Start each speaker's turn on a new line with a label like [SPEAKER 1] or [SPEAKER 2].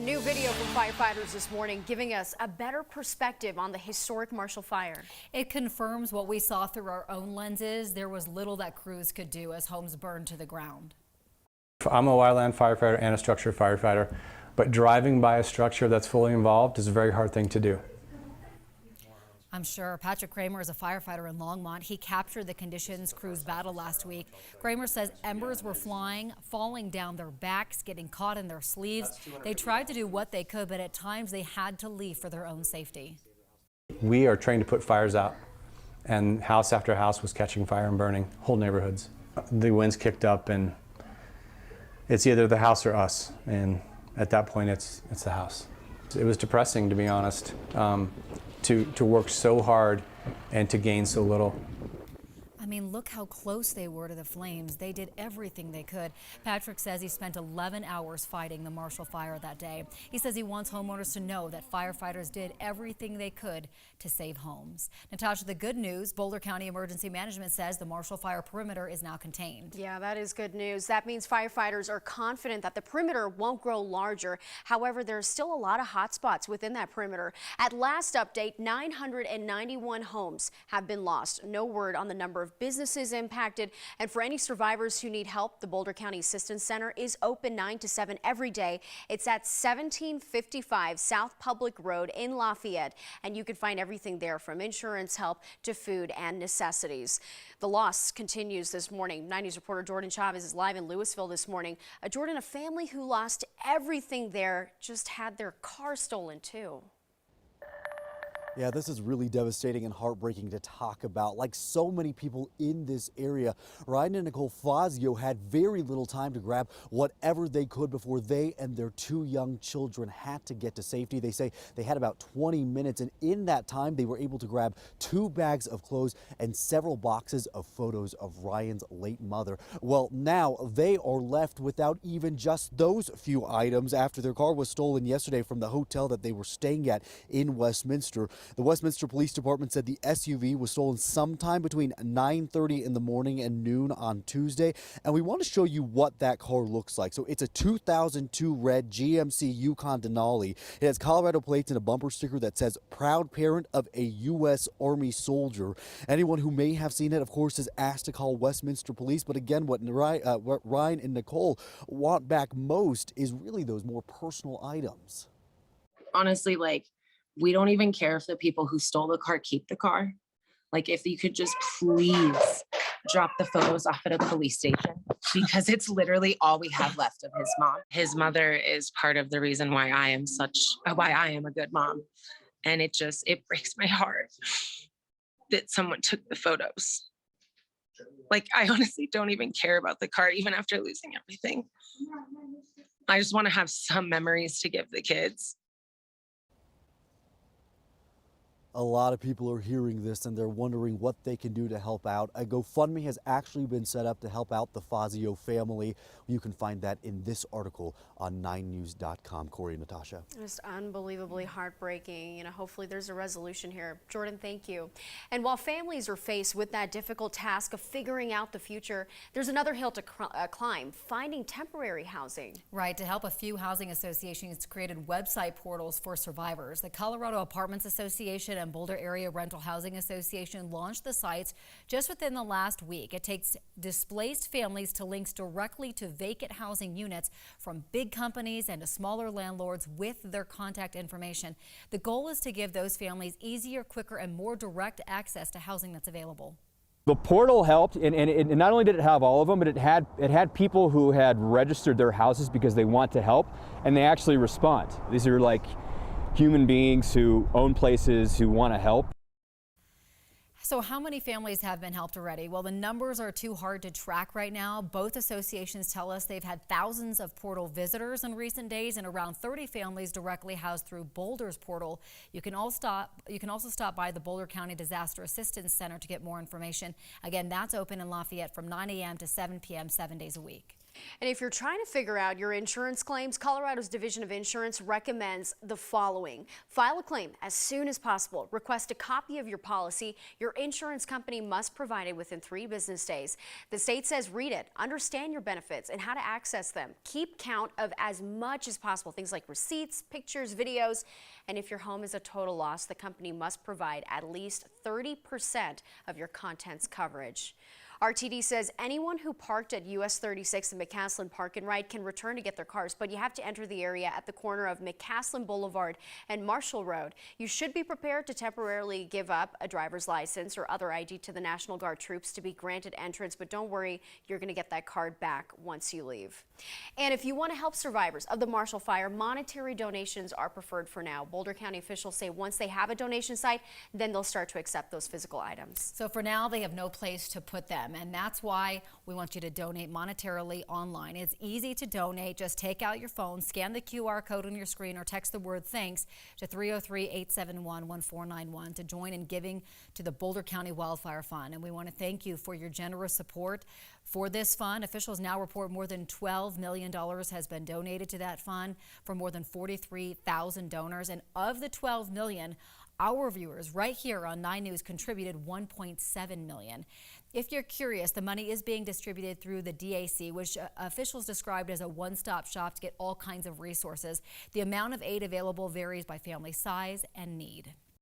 [SPEAKER 1] New video from firefighters this morning giving us a better perspective on the historic Marshall Fire.
[SPEAKER 2] It confirms what we saw through our own lenses. There was little that crews could do as homes burned to the ground.
[SPEAKER 3] I'm a wildland firefighter and a structure firefighter, but driving by a structure that's fully involved is a very hard thing to do.
[SPEAKER 2] I'm sure. Patrick Kramer is a firefighter in Longmont. He captured the conditions crews battled last week. Kramer says embers were flying, falling down their backs, getting caught in their sleeves. They tried to do what they could, but at times they had to leave for their own safety.
[SPEAKER 3] We are trained to put fires out, and house after house was catching fire and burning, whole neighborhoods. The winds kicked up, and it's either the house or us, and at that point it's the house. It was depressing, to be honest. To work so hard and to gain so little.
[SPEAKER 2] I mean, look how close they were to the flames. They did everything they could. Patrick says he spent 11 hours fighting the Marshall Fire that day. He says he wants homeowners to know that firefighters did everything they could to save homes. Natasha, the good news, Boulder County Emergency Management says the Marshall Fire perimeter is now contained.
[SPEAKER 1] Yeah, that is good news. That means firefighters are confident that the perimeter won't grow larger. However, there's still a lot of hot spots within that perimeter. At last update, 991 homes have been lost. No word on the number of businesses impacted. And for any survivors who need help, the Boulder County Assistance Center is open 9 to 7 every day. It's at 1755 South Public Road in Lafayette, and you can find everything there from insurance help to food and necessities. The loss continues this morning. 9 News reporter Jordan Chavez is live in Louisville this morning. Jordan, a family who lost everything there just had their car stolen too.
[SPEAKER 4] Yeah, this is really devastating and heartbreaking to talk about. Like so many people in this area, Ryan and Nicole Fazio had very little time to grab whatever they could before they and their 2 young children had to get to safety. They say they had about 20 minutes, and in that time they were able to grab 2 bags of clothes and several boxes of photos of Ryan's late mother. Well, now they are left without even just those few items after their car was stolen yesterday from the hotel that they were staying at in Westminster. The Westminster Police Department said the SUV was stolen sometime between 9:30 in the morning and noon on Tuesday. And we want to show you what that car looks like. So it's a 2002 red GMC Yukon Denali. It has Colorado plates and a bumper sticker that says proud parent of a U.S. Army soldier. Anyone who may have seen it, of course, is asked to call Westminster Police. But again, what Ryan and Nicole want back most is really those more personal items.
[SPEAKER 5] Honestly, we don't even care if the people who stole the car keep the car. If you could just please drop the photos off at a police station, because it's literally all we have left of his mom. His mother is part of the reason why I am a good mom. And it breaks my heart that someone took the photos. I honestly don't even care about the car, even after losing everything. I just want to have some memories to give the kids.
[SPEAKER 4] A lot of people are hearing this and they're wondering what they can do to help out. A GoFundMe has actually been set up to help out the Fazio family. You can find that in this article on 9news.com. Corey and Natasha.
[SPEAKER 1] Just unbelievably heartbreaking. Hopefully there's a resolution here. Jordan, thank you. And while families are faced with that difficult task of figuring out the future, there's another hill to climb, finding temporary housing.
[SPEAKER 2] Right. To help, a few housing associations created website portals for survivors. The Colorado Apartments Association and Boulder Area Rental Housing Association launched the sites just within the last week. It takes displaced families to links directly to vacant housing units from big companies and to smaller landlords with their contact information. The goal is to give those families easier, quicker, and more direct access to housing that's available.
[SPEAKER 6] The portal helped, and not only did it have all of them, but it had people who had registered their houses because they want to help, and they actually respond. These are human beings who own places who want to help.
[SPEAKER 2] So how many families have been helped already? Well, the numbers are too hard to track right now. Both associations tell us they've had thousands of portal visitors in recent days and around 30 families directly housed through Boulder's portal. You can also stop by the Boulder County Disaster Assistance Center to get more information. Again, that's open in Lafayette from 9 a.m. to 7 p.m. 7 days a week.
[SPEAKER 1] And if you're trying to figure out your insurance claims, Colorado's Division of Insurance recommends the following. File a claim as soon as possible. Request a copy of your policy. Your insurance company must provide it within 3 business days. The state says read it, understand your benefits and how to access them. Keep count of as much as possible, things like receipts, pictures, videos. And if your home is a total loss, the company must provide at least 30% of your contents coverage. RTD says anyone who parked at US 36 and McCaslin Park and Ride can return to get their cars, but you have to enter the area at the corner of McCaslin Boulevard and Marshall Road. You should be prepared to temporarily give up a driver's license or other ID to the National Guard troops to be granted entrance, but don't worry, you're going to get that card back once you leave. And if you want to help survivors of the Marshall Fire, monetary donations are preferred for now. Boulder County officials say once they have a donation site, then they'll start to accept those physical items.
[SPEAKER 2] So for now, they have no place to put them. And that's why we want you to donate monetarily online. It's easy to donate. Just take out your phone, scan the QR code on your screen, or text the word thanks to 303-871-1491 to join in giving to the Boulder County Wildfire Fund. And we want to thank you for your generous support for this fund. Officials now report more than $12 million has been donated to that fund from more than 43,000 donors. And of the $12 million, our viewers right here on 9 News contributed $1.7 million. If you're curious, the money is being distributed through the DAC, which officials described as a one-stop shop to get all kinds of resources. The amount of aid available varies by family size and need.